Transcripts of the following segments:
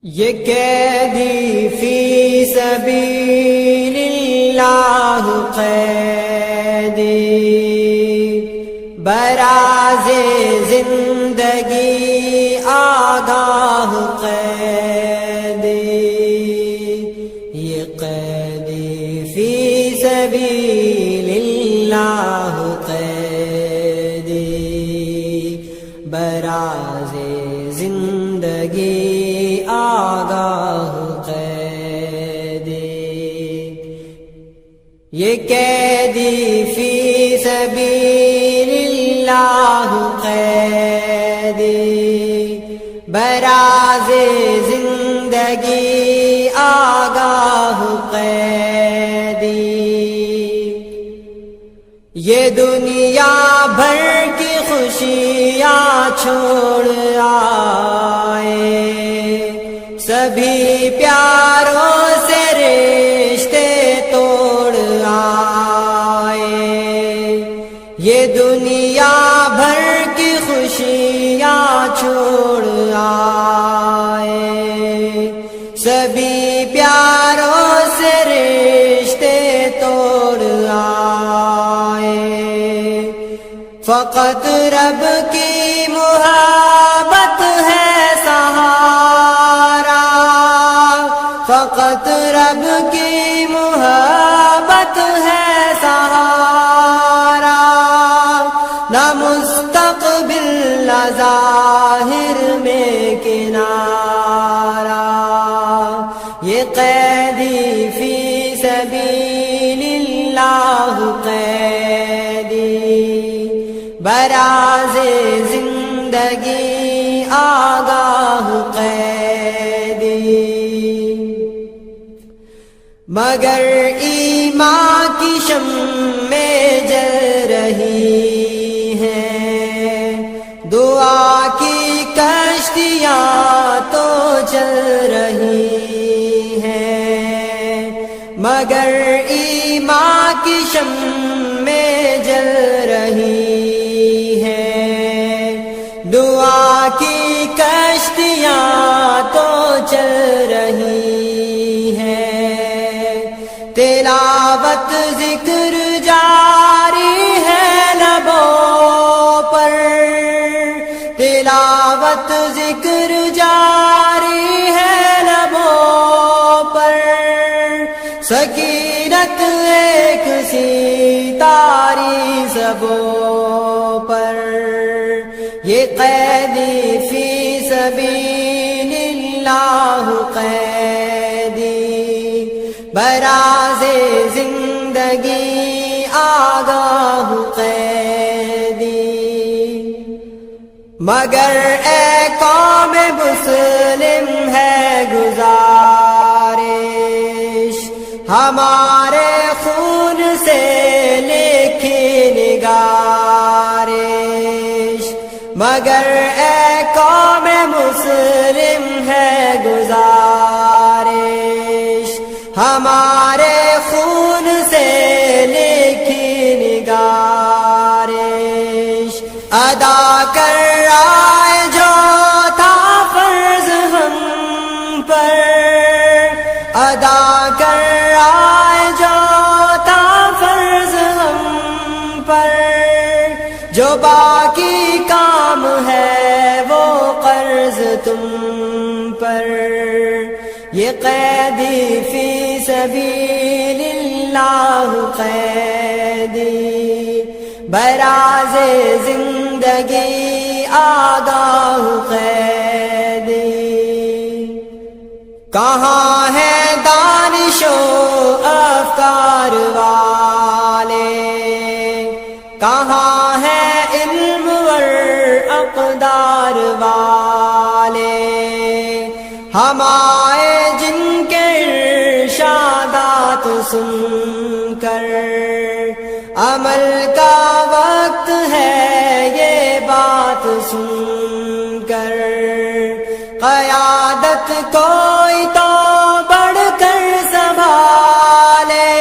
یہ قیدی فی سبیل اللہ قیدی براز زندگی آگاہ قیدی، یہ قیدی فی سبیل اللہ قیدی براز زندگی آگاہ قیدی، یہ قیدی فی سبیل اللہ قیدی براز زندگی آگاہ قیدی، یہ دنیا بھر کی خوشیاں چھوڑ آئے، سبھی پیاروں سے رشتے توڑ آئے، یہ دنیا بھر کی خوشیاں چھوڑ آئے، سبھی پیاروں سے رشتے توڑ آئے، فقط رب کی محبت ہے سہارا، فقط رب کی محبت ہے سہارا، نہ مستقبل نہ ظاہر میں کنارہ، یہ قیدی فی سبیل اللہ قیدی براز زندگی آگاہ قیدی، مگر ایمان کی شمعیں جل رہی ہیں، دعا کی کشتیاں تو چل رہی ہیں، مگر ایمان کی شمعیں جل رہی ہیں، دعا کی کشتیاں تو چل رہی ہیں، تلاوت ذکر جاری ہے لبوں پر، تلاوت ذکر جاری ہے لبوں پر، سکینت ایک سی تاری زبوں پر، یہ قیدی فی سبیل اللہ قیدی براز زندگی آگاہ قیدی، مگر اے قوم مسلم ہے گزارش، ہمارے خون سے لکھی نگارش، مگر اے قوم مسلم ہے گزارش، ہمارے خون سے لکھی نگارش، ادا کر آئے جو تھا فرض ہم پر، ادا کر آئے جو تھا فرض ہم پر، جو باقی کام ہے وہ قرض تم پر، یہ قیدی فی سبیل اللہ قیدی براز زندگی آگاہ قیدی، کہاں ہے دانش و افکار والے، کہاں ہے علم ور اقدار والے، ہم آئے جن کے ارشادات سن کر، عمل کا وقت ہے یہ بات سن کر، قیادت کوئی تو بڑھ کر سنبھالے،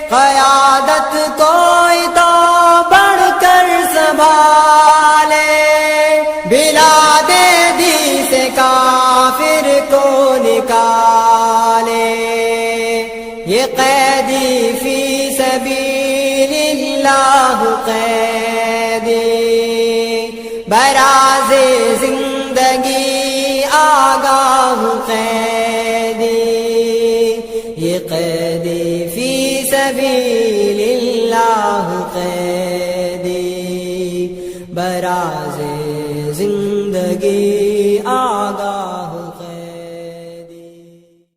قیادت کوئی تو بڑھ کر سنبھالے، بلا دے دی سے کافر کو قیدی فی سبیل اللہ قیدی، براز زندگی آگاہ قیدی، یہ قیدی فی سبیل اللہ قیدی، براز زندگی